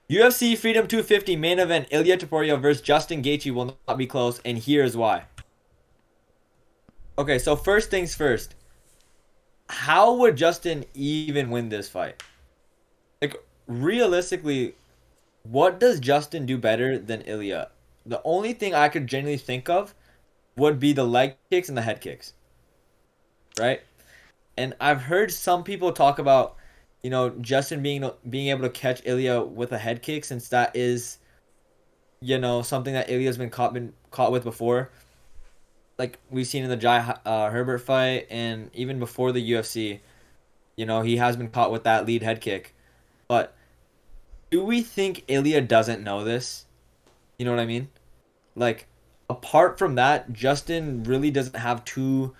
UFC Freedom 250 main event Ilia Topuria versus Justin Gaethje will not be close, and here's why. Okay, so first things first. How would Justin even win this fight? Like, realistically, what does Justin do better than Ilia? The only thing I could genuinely think of would be the leg kicks and the head kicks, right? And I've heard some people talk about, Justin being able to catch Ilia with a head kick since that is, something that Ilia's been caught with before. Like we've seen in the Jai Herbert fight and even before the UFC, he has been caught with that lead head kick. But do we think Ilia doesn't know this? You know what I mean? Like, apart from that, Justin really doesn't have too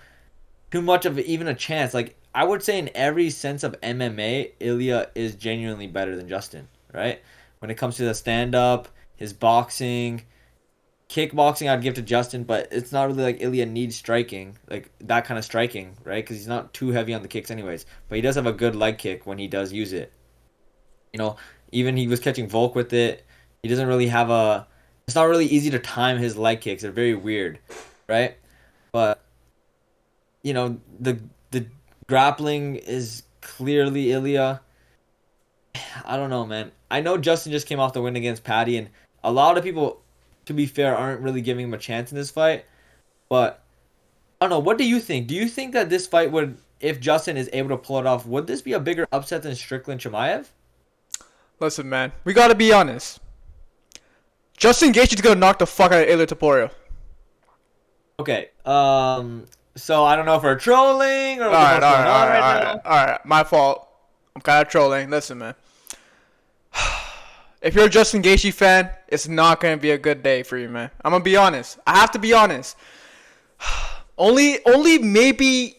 much of even a chance. Like, I would say in every sense of MMA, Ilya is genuinely better than Justin, right? When it comes to the stand up, his boxing, kickboxing, I'd give to Justin, but it's not really like Ilya needs striking, like that kind of striking, right? Because he's not too heavy on the kicks, anyways. But he does have a good leg kick when he does use it. You know, even he was catching Volk with it. He doesn't really have a. It's not really easy to time his leg kicks. They're very weird, right? But the grappling is clearly Ilya. I don't know, man. I know Justin just came off the win against Patty, and a lot of people, to be fair, aren't really giving him a chance in this fight. But I don't know. What do you think? Do you think that this fight would, if Justin is able to pull it off, would this be a bigger upset than Strickland Chimaev? Listen, man, we gotta be honest. Justin Gaethje's gonna knock the fuck out of Ilia Topuria. Okay. So I don't know if we're trolling or All what the right, hell's all going right, all on right, right all right, now. all right. My fault. I'm kind of trolling. Listen, man. If you're a Justin Gaethje fan, it's not gonna be a good day for you, man. I'm gonna be honest. I have to be honest. Only maybe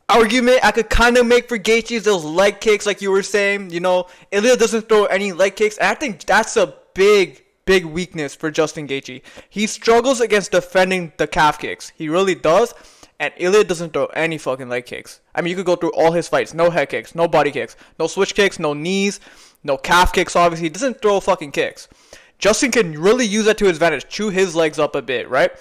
argument I could kind of make for Gaethje is those leg kicks, like you were saying. Ilya doesn't throw any leg kicks, and I think that's a big weakness for Justin Gaethje. He struggles against defending the calf kicks. He really does. And Ilya doesn't throw any fucking leg kicks. I mean, you could go through all his fights. No head kicks, no body kicks, no switch kicks, no knees, no calf kicks, obviously. He doesn't throw fucking kicks. Justin can really use that to his advantage. Chew his legs up a bit, right?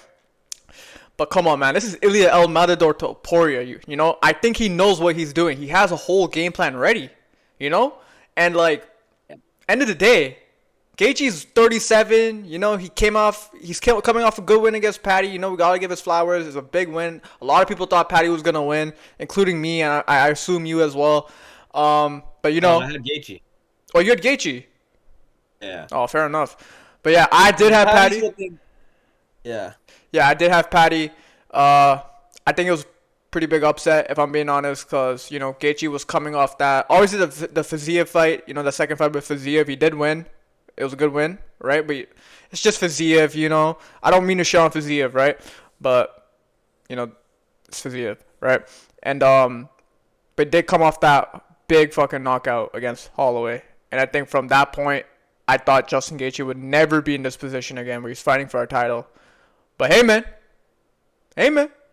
But come on, man. This is Ilia El Matador Topuria. I think he knows what he's doing. He has a whole game plan ready, you know? And, like, end of the day, Gaethje's 37. He's coming off a good win against Patty. We gotta give his flowers. It's a big win. A lot of people thought Patty was gonna win, including me, and I assume you as well. But No, I had Gaethje. oh, you had Gaethje. Yeah. Oh, fair enough. But yeah, I did have Patty's Patty. looking. Yeah. Yeah, I did have Patty. I think it was pretty big upset if I'm being honest, because Gaethje was coming off that. Obviously, the Fiziev fight. The second fight with Fiziev, he did win. It was a good win, right? But it's just Fiziev, I don't mean to shit on Fiziev, right? But it's Fiziev, right? And but did come off that big fucking knockout against Holloway, and I think from that point, I thought Justin Gaethje would never be in this position again, where he's fighting for a title. But hey man,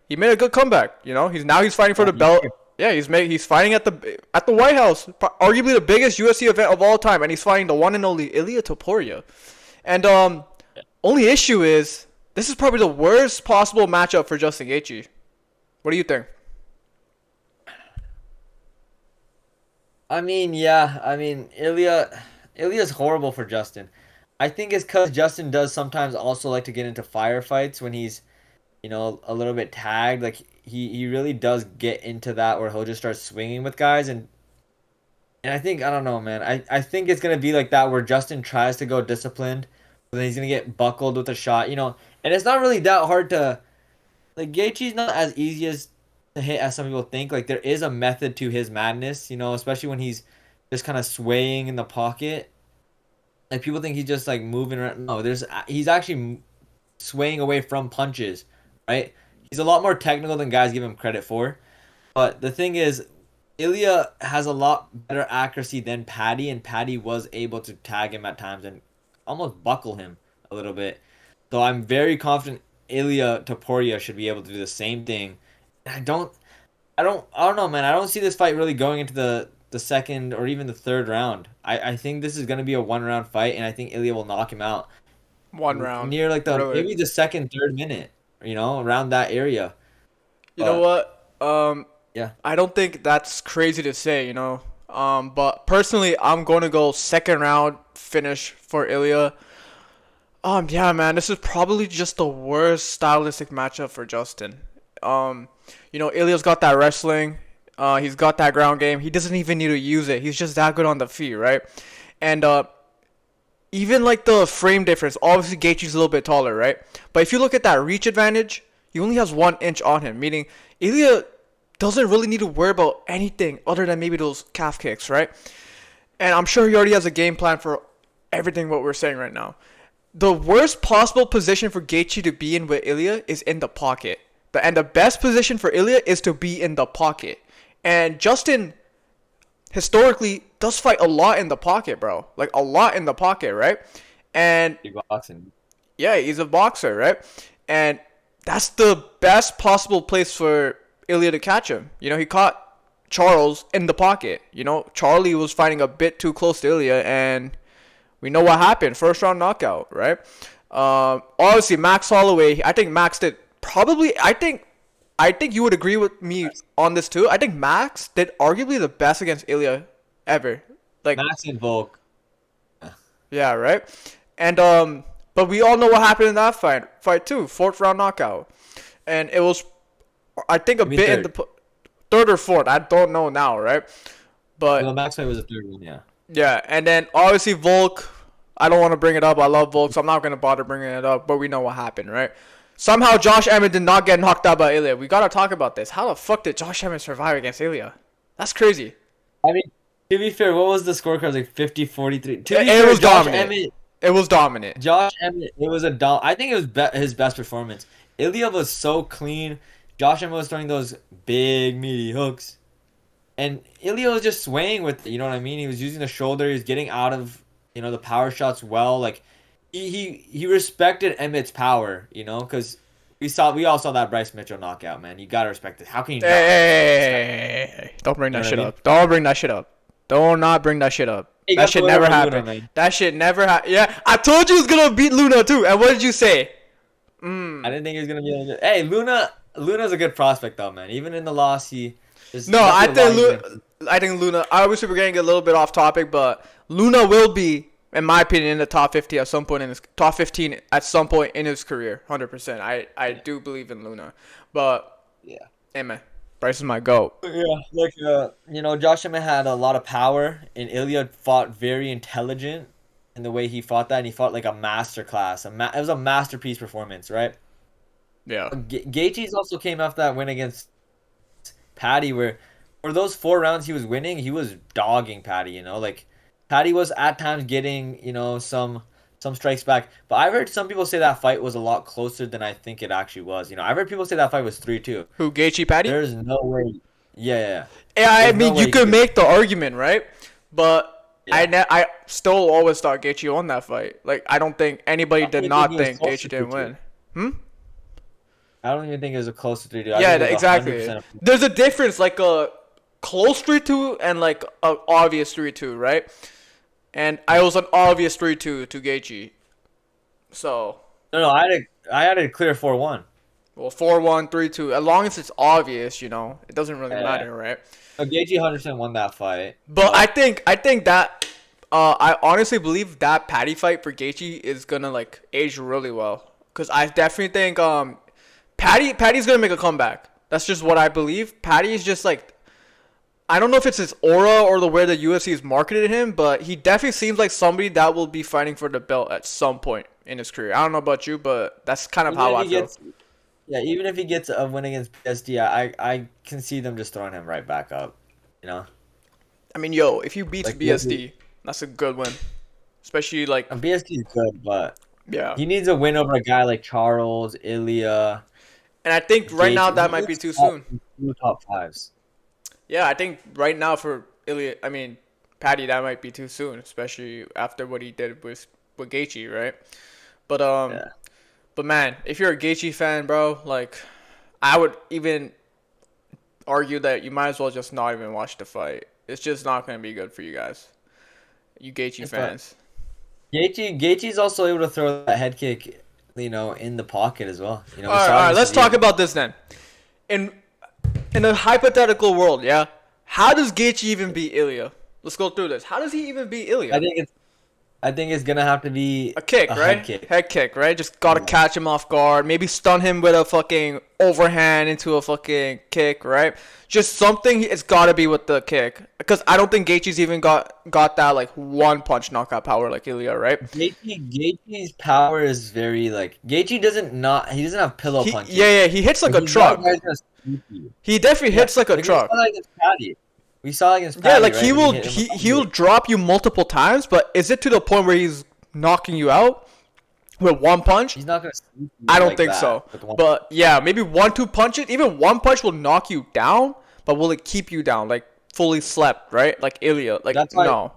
he made a good comeback. He's fighting for the belt. Yeah, he's fighting at the White House, arguably the biggest UFC event of all time, and he's fighting the one and only Ilia Topuria. And only issue is this is probably the worst possible matchup for Justin Gaethje. What do you think? I mean, yeah. I mean, Ilya's horrible for Justin. I think it's because Justin does sometimes also like to get into firefights when he's, a little bit tagged. Like he really does get into that where he'll just start swinging with guys, and I don't know, man. I think it's gonna be like that where Justin tries to go disciplined, but then he's gonna get buckled with a shot, And it's not really that hard to, like, Gaethje's not as easy as to hit as some people think. Like, there is a method to his madness, especially when he's just kind of swaying in the pocket. Like, people think he's just like moving around. No, he's actually swaying away from punches, right? He's a lot more technical than guys give him credit for. But the thing is, Ilya has a lot better accuracy than Paddy, and Paddy was able to tag him at times and almost buckle him a little bit. So I'm very confident Ilia Topuria should be able to do the same thing. I don't know, man. I don't see this fight really going into the second or even the third round. I think this is gonna be a 1 round fight, and I think Ilya will knock him out One round. near like the Really. maybe the second, third minute, around that area. You know But what? yeah, I don't think that's crazy to say, you know. But personally, I'm going to go second round finish for Ilya. Yeah, man, this is probably just the worst stylistic matchup for Justin. Um, Ilya's got that wrestling. He's got that ground game. He doesn't even need to use it. He's just that good on the feet, right? And even like the frame difference, obviously Gaethje's a little bit taller, right? But if you look at that reach advantage, he only has 1 inch on him, meaning Ilya doesn't really need to worry about anything other than maybe those calf kicks, right? And I'm sure he already has a game plan for everything what we're saying right now. The worst possible position for Gaethje to be in with Ilia is in the pocket. And the best position for Ilia is to be in the pocket. And Justin historically does fight a lot in the pocket, bro. Like a lot in the pocket, right? And boxing. yeah, he's a boxer, right? And that's the best possible place for Ilia to catch him. He caught Charles in the pocket. Charlie was fighting a bit too close to Ilia, and we know what happened. First round knockout, right? Obviously, Max Holloway. I think Max did probably. I think you would agree with me on this too. I think Max did arguably the best against Ilia ever. Like Max and Volk. yeah, right. And but we all know what happened in that fight too. Fourth round knockout, and it was, I think, a bit third. in the third or fourth. I don't know now, right? But Well, Max fight was the third one, yeah. yeah, and then obviously Volk. I don't want to bring it up. I love Volk, so I'm not gonna bother bringing it up. But we know what happened, right? Somehow Josh Emmett did not get knocked out by Ilia. We gotta talk about this. How the fuck did Josh Emmett survive against Ilia? That's crazy. I mean, to be fair, what was the scorecard? It was like 50-43. To be It fair, was Josh dominant. Emmett, It was dominant. Josh Emmett, it was I think it was his best performance. Ilya was so clean. Josh Emmett was throwing those big meaty hooks, and Ilya was just swaying with it. You know what I mean? He was using the shoulder. He was getting out of the power shots well. Like he respected Emmett's power. Because we all saw that Bryce Mitchell knockout. Man, you gotta respect it. How can you not? Hey, don't bring that shit up. Don't bring that shit up. Do not bring that shit up. Hey, That shit never happened. Luna, that shit never happened. Yeah, I told you he was gonna beat Luna too. And what did you say? I didn't think he was gonna be. Hey, Luna's a good prospect though, man. Even in the loss, No, I think Luna. Obviously, we're getting a little bit off topic, but Luna will be, in my opinion, in the top 50 at some point in his top 15 at some point in his career. 100%. I do believe in Luna, but yeah. hey man, Bryce is my goat. Yeah, like Josh Emmett had a lot of power, and Ilya fought very intelligent in the way he fought that, and he fought like a master class. It was a masterpiece performance, right? Yeah. Gaethje's also came off that win against Paddy, where for those 4 rounds he was winning, he was dogging Paddy. Like Paddy was at times getting some strikes back, but I've heard some people say that fight was a lot closer than I think it actually was. I've heard people say that fight was 3-2. Who, Gaethje, Paddy? There's no way. Yeah. Yeah, I There's mean, no way you could make the argument, right? But Yeah. I still always thought Gaethje won that fight. Like, I don't think anybody did not think Gaethje didn't win. I don't even think it was a close to 3-2. Yeah, exactly. There's a difference, like a close 3-2 and like a obvious 3-2, right? And I was an obvious 3-2 to Gaethje. So No, I had a clear 4-1. well, 4-1, 3-2. As long as it's obvious, it doesn't really matter, right? So Gaethje 100% won that fight. But I think that I honestly believe that Paddy fight for Gaethje is gonna like age really well, because I definitely think Paddy's gonna make a comeback. That's just what I believe. Paddy is just like, I don't know if it's his aura or the way the UFC has marketed him, but he definitely seems like somebody that will be fighting for the belt at some point in his career. I don't know about you, but that's kind of how I feel. Yeah, even if he gets a win against PSD, I can see them just throwing him right back up. I mean, yo, if you beat Like, BSD, that's a good win. Especially like, BSD is good, but yeah. he needs a win over a guy like Charles, Ilya. And I think right now Gaethje. that He might be needs too soon. 2 top 5s. Yeah, I think right now for Paddy, that might be too soon, especially after what he did with Gaethje, right? But Yeah. but man, if you're a Gaethje fan, bro, like, I would even argue that you might as well just not even watch the fight. It's just not going to be good for you guys, you Gaethje But fans. Gaethje's also able to throw that head kick, in the pocket as well. All We right, saw all it right. against Let's talk Khabib. about this then. In in a hypothetical world, yeah. How does Gaethje even beat Ilia? Let's go through this. How does he even beat I Ilia? think it's I think it's gonna have to be A kick, a head right? kick. Head kick, right? Just gotta Yeah. catch him off guard. Maybe stun him with a fucking overhand into a fucking kick, right? Just something. It's gotta be with the kick, because I don't think Gaethje's even got that like one punch knockout power like Ilia, right? Gaethje's power is very Gaethje he doesn't have pillow punches. Yeah, he hits like a He's not a truck. guy who's gonna sweep you. He definitely Yeah, hits like a we saw truck. that against Patty. We saw it against Yeah, Patty, like right? he When he will hit him he with the he'll heel. drop you multiple times, but is it to the point where he's knocking you out with one punch? He's not gonna sweep you I don't like think that so. with one. But yeah, maybe 1-2 punches. Even one punch will knock you down, but will it keep you down like fully slept, right? Like Ilya, like That's why, no.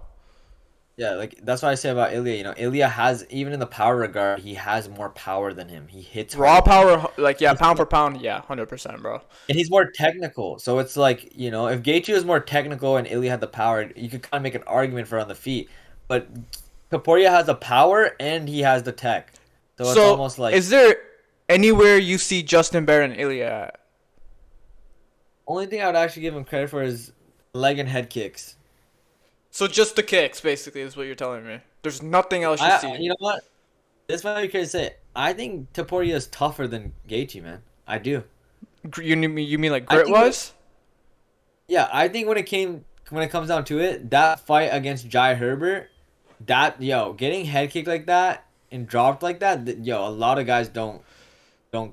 yeah, that's what I say about Ilya. Ilya has, even in the power regard, he has more power than him. He hits Raw harder than him. power, like yeah, pound for pound, yeah, 100%, bro. And he's more technical. So it's if Gaethje was more technical and Ilya had the power, you could kind of make an argument for on the feet. But Topuria has the power and he has the tech. So it's So almost like is there anywhere you see Justin Barrett and Ilya at? only thing I would actually give him credit for is leg and head kicks. So just the kicks, basically, is what you're telling me. There's nothing else you see. You know what? This might be crazy to say. I think Topuria is tougher than Gaethje, man. I do. You mean like I grit think wise? Yeah, I think when it comes down to it, that fight against Jai Herbert, getting head kicked like that and dropped like that, a lot of guys don't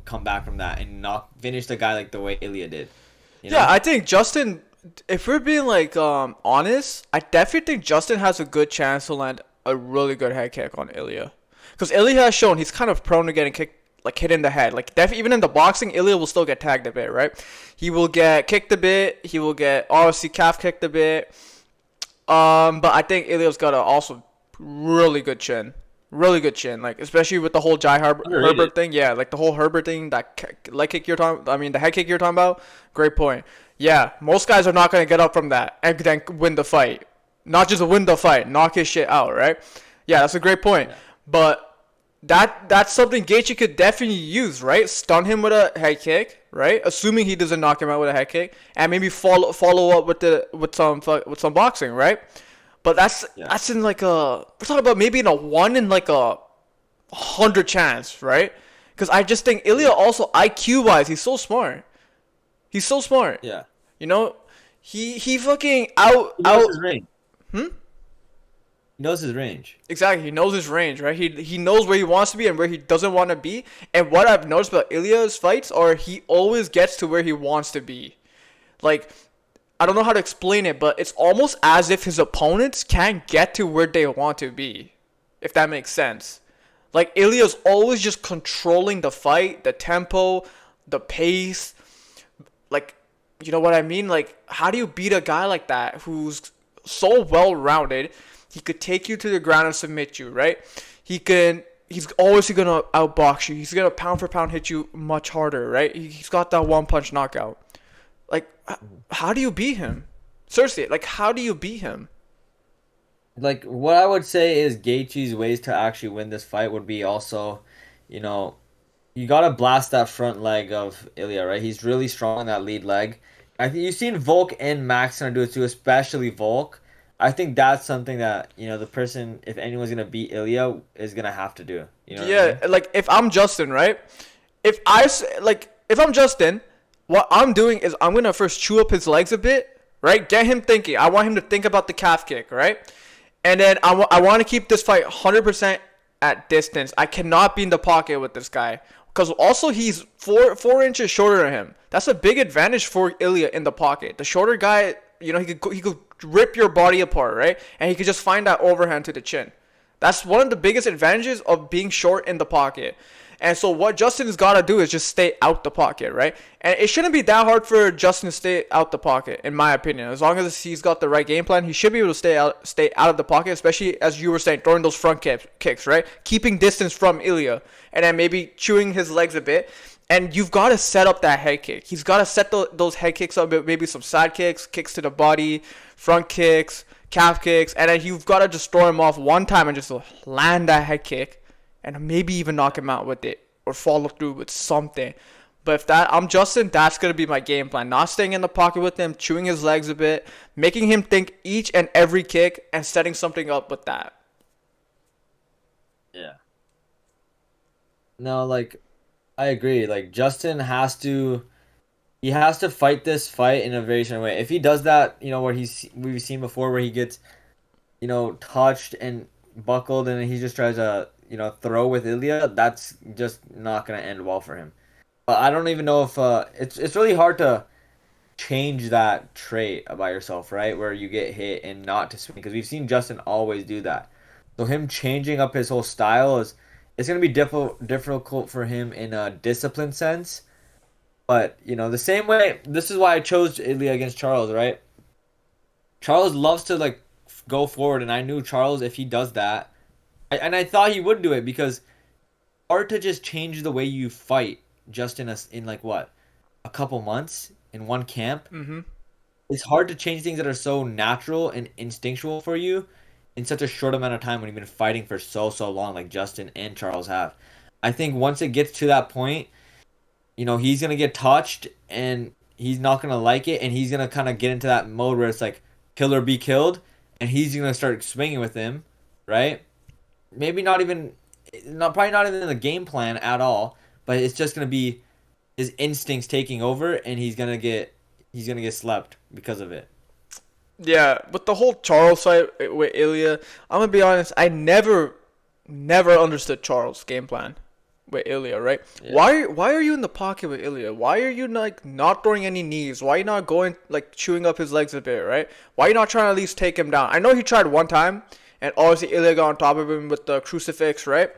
come back from that and not finish the guy like the way Ilya did. You Yeah, know? I think Justin. If we're being like honest, I definitely think Justin has a good chance to land a really good head kick on Ilya, because Ilya has shown he's kind of prone to getting kicked, like hit in the head. Like even in the boxing, Ilya will still get tagged a bit, right? He will get kicked a bit. He will get obviously calf kicked a bit. But I think Ilya's got a also really good chin. Really good chin, like especially with the whole Underrated. Herbert thing. Yeah, like the whole Herbert thing, leg kick you're talking. I mean, the head kick you're talking about. Great point. Yeah, most guys are not gonna get up from that and then win the fight. Not just win the fight, knock his shit out, right? Yeah, that's a great point. Yeah. But that's something Gaethje could definitely use, right? Stun him with a head kick, right? Assuming he doesn't knock him out with a head kick, and maybe follow up with some boxing, right? But Yeah. that's in like we're talking about maybe in a 1 in like a 100 chance, right? Because I just think Ilya also IQ wise, he's so smart. He's so smart. Yeah. You know, he fucking out He knows out. his range. He knows his range. Exactly, he knows his range, right? He knows where he wants to be and where he doesn't want to be. And what I've noticed about Ilya's fights are he always gets to where he wants to be. Like, I don't know how to explain it, but it's almost as if his opponents can't get to where they want to be, if that makes sense. Like, Ilya's always just controlling the fight, the tempo, the pace. Like, you know what I mean? Like, how do you beat a guy like that who's so well-rounded? He could take you to the ground and submit you, right? He's always gonna outbox you. He's gonna pound for pound hit you much harder, right? He's got that one punch knockout. Like, how do you beat him? Seriously, like, how do you beat him? What I would say is Gaethje's ways to actually win this fight would be also, you gotta blast that front leg of Ilya, right? He's really strong on that lead leg. I think you've seen Volk and Max gonna do it too, especially Volk. I think that's something that the person, if anyone's gonna beat Ilya, is gonna have to do. You know what I Yeah, mean? like if I'm Justin, right? If I'm Justin, what I'm doing is I'm gonna first chew up his legs a bit, right? Get him thinking. I want him to think about the calf kick, right? And then I want to keep this fight 100% at distance. I cannot be in the pocket with this guy. Because also he's 4 inches shorter than him. That's a big advantage for Ilya in the pocket. The shorter guy, he could rip your body apart, right? And he could just find that overhand to the chin. That's one of the biggest advantages of being short in the pocket. And so what Justin's got to do is just stay out the pocket, right? And it shouldn't be that hard for Justin to stay out the pocket, in my opinion. As long as he's got the right game plan, he should be able to stay out of the pocket, especially as you were saying, throwing those front kicks, right? Keeping distance from Ilya, and then maybe chewing his legs a bit. And you've got to set up that head kick. He's got to set those head kicks up, maybe some side kicks, kicks to the body, front kicks, calf kicks, and then you've got to just throw him off one time and just land that head kick, and maybe even knock him out with it or follow through with something. But if I'm Justin, that's gonna be my game plan. Not staying in the pocket with him, chewing his legs a bit, making him think each and every kick, and setting something up with that. Yeah. No, like I agree. Like Justin has to he has to fight this fight in a very certain way. If he does that, where we've seen before where he gets, touched and buckled and he just tries to, throw with Ilia, that's just not gonna end well for him. But I don't even know if it's really hard to change that trait about yourself, right? Where you get hit and not to swing, because we've seen Justin always do that. So him changing up his whole style is it's gonna be difficult for him in a discipline sense. But the same way, this is why I chose Ilia against Charles, right? Charles loves to like go forward, and I knew Charles, if he does that, and I thought he would do it, because hard to just change the way you fight just in like what, a couple months in one camp. Mm-hmm. It's hard to change things that are so natural and instinctual for you in such a short amount of time when you've been fighting for so long, like Justin and Charles have. I think once it gets to that point, he's gonna get touched and he's not gonna like it, and he's gonna kind of get into that mode where it's like kill or be killed, and he's gonna start swinging with him, right? Maybe probably not even in the game plan at all, but it's just gonna be his instincts taking over, and he's gonna get slept because of it. Yeah, with the whole Charles fight with Ilya, I'm gonna be honest. I never understood Charles' game plan with Ilya, right? Yeah. Why are you in the pocket with Ilya? Why are you like not throwing any knees? Why are you not going like chewing up his legs a bit, right? Why are you not trying to at least take him down? I know he tried one time, and obviously Ilya got on top of him with the crucifix, right?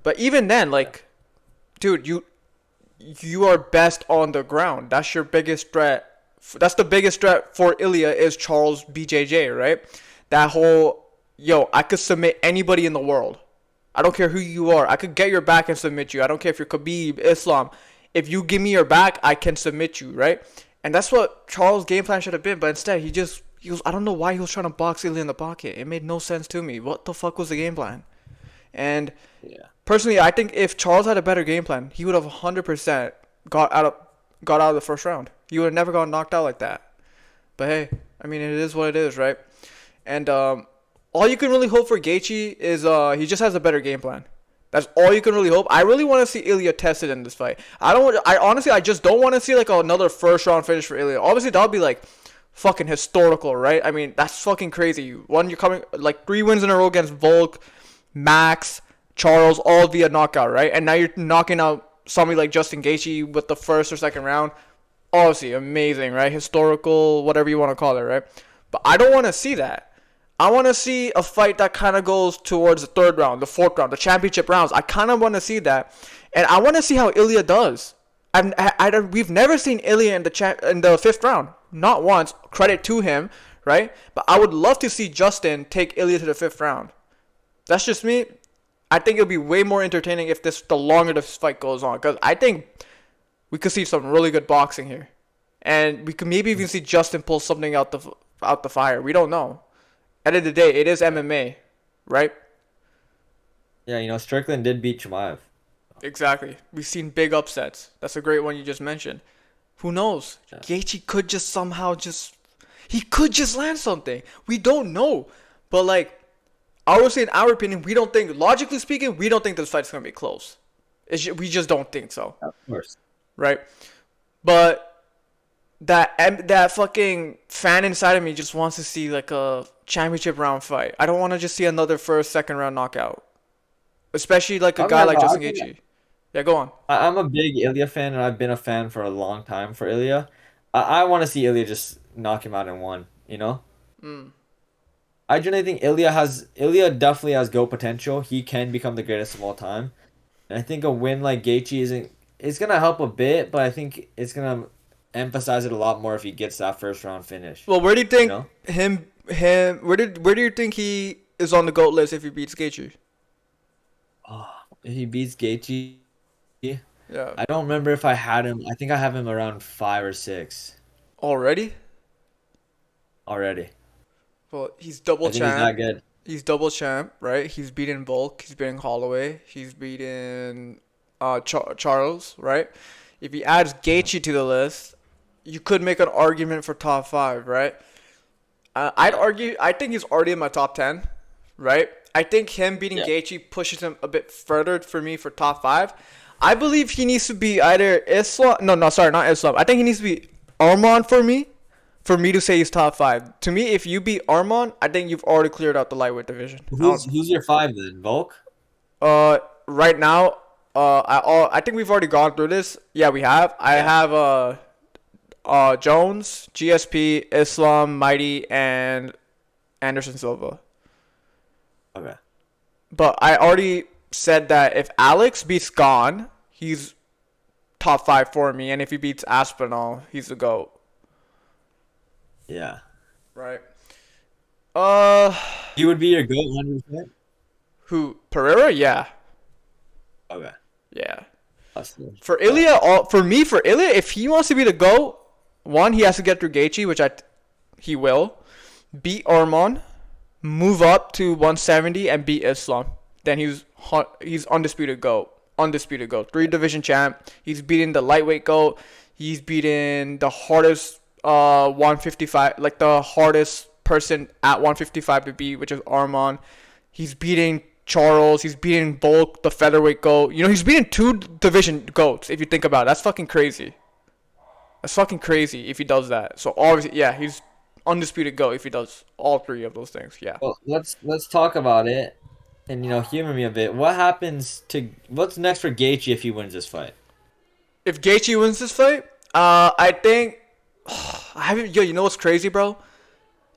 But even then, like, dude, you are best on the ground. That's your biggest threat. That's the biggest threat for Ilya is Charles BJJ, right? That whole, I could submit anybody in the world. I don't care who you are. I could get your back and submit you. I don't care if you're Khabib, Islam. If you give me your back, I can submit you, right? And that's what Charles' game plan should have been. But instead, I don't know why he was trying to box Ilya in the pocket. It made no sense to me. What the fuck was the game plan? And personally, I think if Charles had a better game plan, he would have 100% got out of the first round. He would have never gotten knocked out like that. But hey, I mean, it is what it is, right? And all you can really hope for Gaethje is he just has a better game plan. That's all you can really hope. I really want to see Ilya tested in this fight. I just don't want to see like another first round finish for Ilya. Obviously, that would be like fucking historical, right? I mean, that's fucking crazy. One, you're coming like 3 wins in a row against Volk, Max, Charles, all via knockout, right? And now you're knocking out somebody like Justin Gaethje with the first or second round. Obviously, amazing, right? Historical, whatever you want to call it, right? But I don't want to see that. I want to see a fight that kind of goes towards the third round, the fourth round, the championship rounds. I kind of want to see that. And I want to see how Ilya does. We've never seen Ilya in the fifth round. Not once. Credit to him, right? But I would love to see Justin take Ilya to the fifth round. That's just me. I think it'll be way more entertaining if the longer this fight goes on. Because I think we could see some really good boxing here. And we could maybe even see Justin pull something out the fire. We don't know. At the end of the day, it is MMA, right? Yeah, Strickland did beat Chimaev. Exactly. We've seen big upsets. That's a great one you just mentioned. Who knows? Yeah. Gaethje could just somehow he could just land something. We don't know. But like, I would say in our opinion, logically speaking, we don't think this fight's going to be close. We just don't think so. Of course. Right? But that fucking fan inside of me just wants to see like a championship round fight. I don't want to just see another first, second round knockout. Especially like a guy like Justin Gaethje. Yeah, go on. I'm a big Ilia fan, and I've been a fan for a long time for Ilia. I want to see Ilia just knock him out in one, I generally think Ilia definitely has GOAT potential. He can become the greatest of all time. And I think a win like Gaethje it's going to help a bit, but I think it's going to emphasize it a lot more if he gets that first round finish. Well, where do you think where do you think he is on the GOAT list if he beats Gaethje? Oh, if he beats Gaethje, Yeah. I don't remember if I had him. I think I have him around 5 or 6 Already? already. Well, he's double I think he's that champ. good. He's double champ, right? He's beaten Volk. He's beaten Holloway. He's beaten Charles, right? If he adds Mhm. Gaethje to the list, you could make an argument for top five, right? I'd Yeah. argue. I think he's already in my top 10, right? I think him beating Yeah. Gaethje pushes him a bit further for me for top five. I believe he needs to be either Islam. No, no, sorry, not Islam. I think he needs to be Arman for me to say he's top five. To me, if you beat Arman, I think you've already cleared out the lightweight division. I don't. Who's your five then? Volk? Right now, I think we've already gone through this. Yeah, we have. I Yeah. have Jones, GSP, Islam, Mighty, and Anderson Silva. Okay. But I already said that if Alex beats Gon, he's top five for me, and if he beats Aspinall, he's the GOAT. Yeah. Right. Uh, He would be your goat 100%? who Pereira? Yeah, Okay. yeah. That's good. For Ilia, for Ilia, if he wants to be the GOAT, one he has to get through Gaethje, which he will. Beat Arman, move up to 170, and beat Islam. Then he's undisputed GOAT. Undisputed GOAT. Three division champ. He's beating the lightweight GOAT. He's beating the hardest 155, like the hardest person at 155 to beat, which is Arman. He's beating Charles. He's beating Bulk, the featherweight GOAT. You know, he's beating two division GOATs, if you think about it. That's fucking crazy. That's fucking crazy if he does that. So obviously, yeah, he's undisputed GOAT if he does all three of those things. Yeah. Well, let's talk about it and humor me a bit. What's next for Gaethje if he wins this fight? If Gaethje wins this fight, I think I haven't. Yo, you know what's crazy, bro?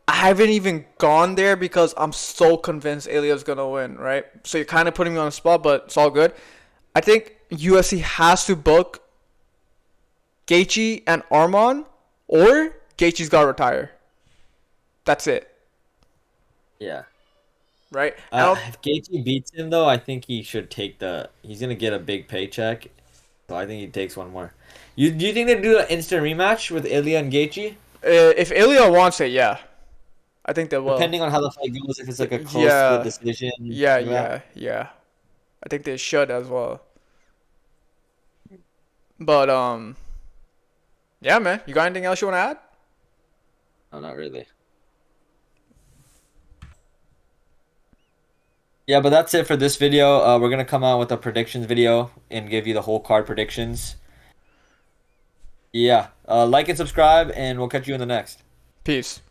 I haven't even gone there because I'm so convinced Ilya's gonna win, right? So you're kind of putting me on the spot, but it's all good. I think UFC has to book Gaethje and Arman, or Gaethje's gotta retire. That's it, Yeah. right? I don't. If Gaethje beats him though, I think he should take the. He's gonna get a big paycheck, so I think he takes one more. Do you think they do an instant rematch with Ilia and Gaethje? If Ilya wants it, yeah, I think they will. Depending on how the fight goes, if it's like a close split Yeah, decision, yeah, like that. yeah, yeah. I think they should as well. But yeah, man. You got anything else you want to add? No, not really. Yeah, but that's it for this video. We're gonna come out with a predictions video and give you the whole card predictions. Yeah. Like and subscribe, and we'll catch you in the next. Peace.